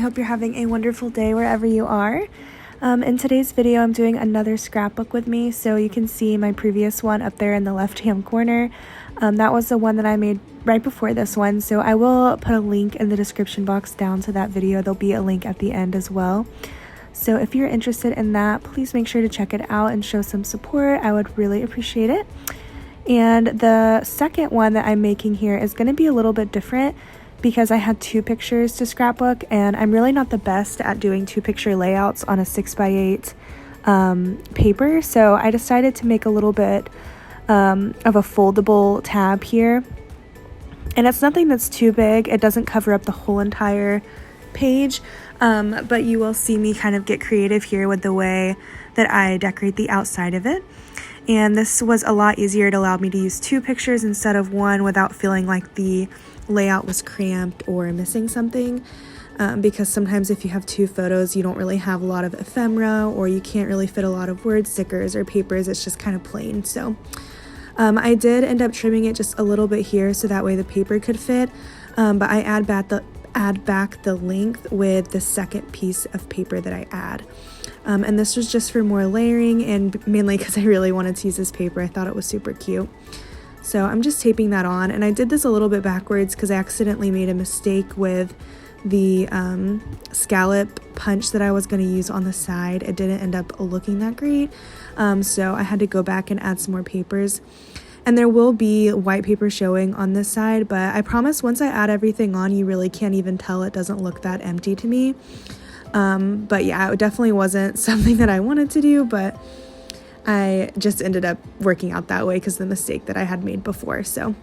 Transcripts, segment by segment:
hope you're having a wonderful day wherever you are. In today's video, I'm doing another scrapbook with me, so you can see my previous one up there in the left-hand corner. That was the one that I made right before this one, so I will put a link in the description box down to that video. There'll be a link at the end as well. So if you're interested in that, please make sure to check it out and show some support. I would really appreciate it. And the second one that I'm making here is going to be a little bit different because I had two pictures to scrapbook, and I'm really not the best at doing two picture layouts on a 6x8 paper. So I decided to make a little bit of a foldable tab here. And it's nothing that's too big. It doesn't cover up the whole entire page, but you will see me kind of get creative here with the way that I decorate the outside of it. And this was a lot easier. It allowed me to use two pictures instead of one without feeling like the layout was cramped or missing something, because sometimes if you have two photos, you don't really have a lot of ephemera, or you can't really fit a lot of word stickers or papers. It's just kind of plain. So I did end up trimming it just a little bit here so that way the paper could fit, but I add back the length with the second piece of paper that I add. And this was just for more layering, and mainly because I really wanted to use this paper. I thought it was super cute. So I'm just taping that on, and I did this a little bit backwards because I accidentally made a mistake with the scallop punch that I was going to use on the side. It didn't end up looking that great, so I had to go back and add some more papers. And there will be white paper showing on this side, but I promise once I add everything on, you really can't even tell. It doesn't look that empty to me. But yeah, it definitely wasn't something that I wanted to do, but I just ended up working out that way because of the mistake that I had made before. So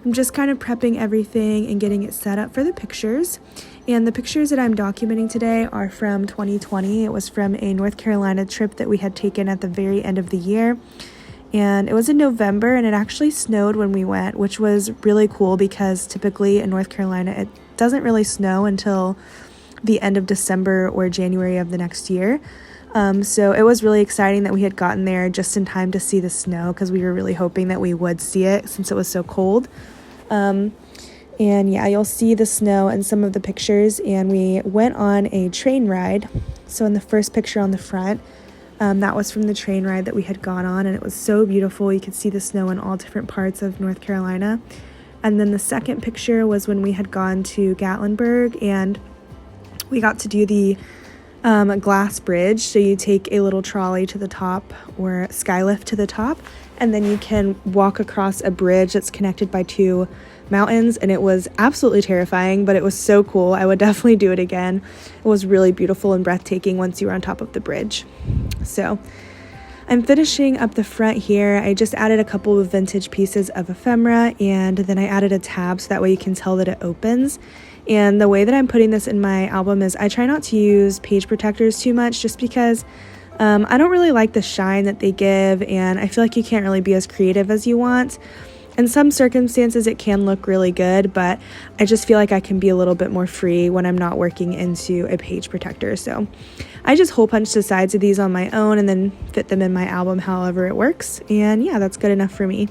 I'm just kind of prepping everything and getting it set up for the pictures. And the pictures that I'm documenting today are from 2020. It was from a North Carolina trip that we had taken at the very end of the year. And it was in November, and it actually snowed when we went, which was really cool because typically in North Carolina, it doesn't really snow until the end of December or January of the next year. So it was really exciting that we had gotten there just in time to see the snow, because we were really hoping that we would see it since it was so cold. And yeah, you'll see the snow in some of the pictures. And we went on a train ride. So in the first picture on the front, that was from the train ride that we had gone on, and it was so beautiful. You could see the snow in all different parts of North Carolina. And then the second picture was when we had gone to Gatlinburg, and we got to do the glass bridge. So you take a little trolley to the top, or skylift to the top, and then you can walk across a bridge that's connected by two mountains. And it was absolutely terrifying, but it was so cool. I would definitely do it again. It was really beautiful and breathtaking once you were on top of the bridge. So I'm finishing up the front here. I just added a couple of vintage pieces of ephemera, and then I added a tab so that way you can tell that it opens. And the way that I'm putting this in my album is I try not to use page protectors too much, just because I don't really like the shine that they give, and I feel like you can't really be as creative as you want. In some circumstances, it can look really good, but I just feel like I can be a little bit more free when I'm not working into a page protector. So I just hole punch the sides of these on my own and then fit them in my album however it works. And yeah, that's good enough for me.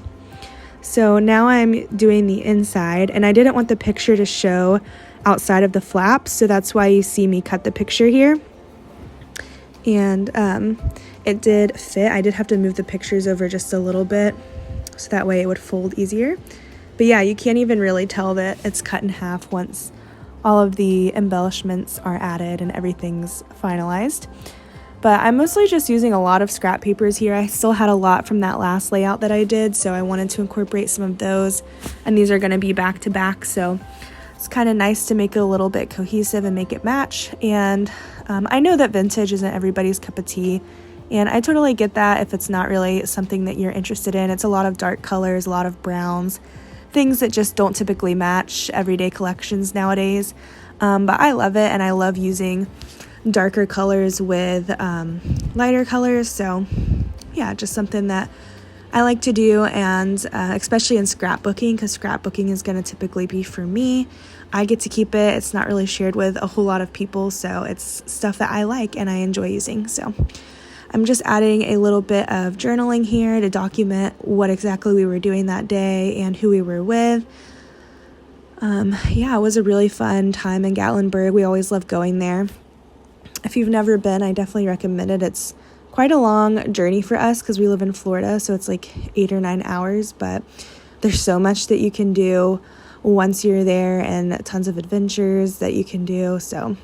So now I'm doing the inside, and I didn't want the picture to show outside of the flaps, so that's why you see me cut the picture here. And it did fit. I did have to move the pictures over just a little bit so that way it would fold easier. But yeah, you can't even really tell that it's cut in half once all of the embellishments are added and everything's finalized. But I'm mostly just using a lot of scrap papers here. I still had a lot from that last layout that I did, so I wanted to incorporate some of those. And these are going to be back to back, so it's kind of nice to make it a little bit cohesive and make it match. And I know that vintage isn't everybody's cup of tea, and I totally get that if it's not really something that you're interested in. It's a lot of dark colors, a lot of browns, things that just don't typically match everyday collections nowadays. But I love it, and I love using darker colors with lighter colors. So yeah, just something that I like to do, and especially in scrapbooking, because scrapbooking is going to typically be for me. I get to keep it. It's not really shared with a whole lot of people, so it's stuff that I like and I enjoy using. So I'm just adding a little bit of journaling here to document what exactly we were doing that day and who we were with. Yeah, it was a really fun time in Gatlinburg. We always love going there. If you've never been, I definitely recommend it. It's quite a long journey for us because we live in Florida, so it's like 8 or 9 hours, but there's so much that you can do once you're there and tons of adventures that you can do. So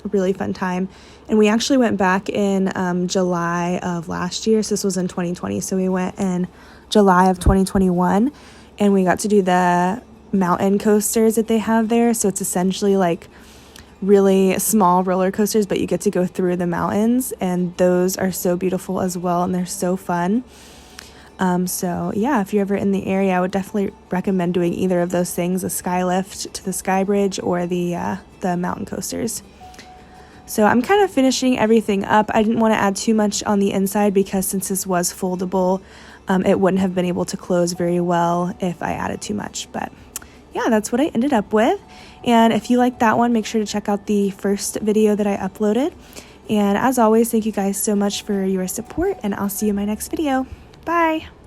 a really fun time. And we actually went back in July of last year. So this was in 2020. So we went in July of 2021 and we got to do the mountain coasters that they have there. So it's essentially like really small roller coasters, but you get to go through the mountains, and those are so beautiful as well, and they're so fun. So yeah, if you're ever in the area, I would definitely recommend doing either of those things, the sky lift to the sky bridge or the mountain coasters. So I'm kind of finishing everything up. I didn't want to add too much on the inside because since this was foldable, it wouldn't have been able to close very well if I added too much. But yeah, that's what I ended up with. And if you like that one, make sure to check out the first video that I uploaded. And as always, thank you guys so much for your support, and I'll see you in my next video. Bye!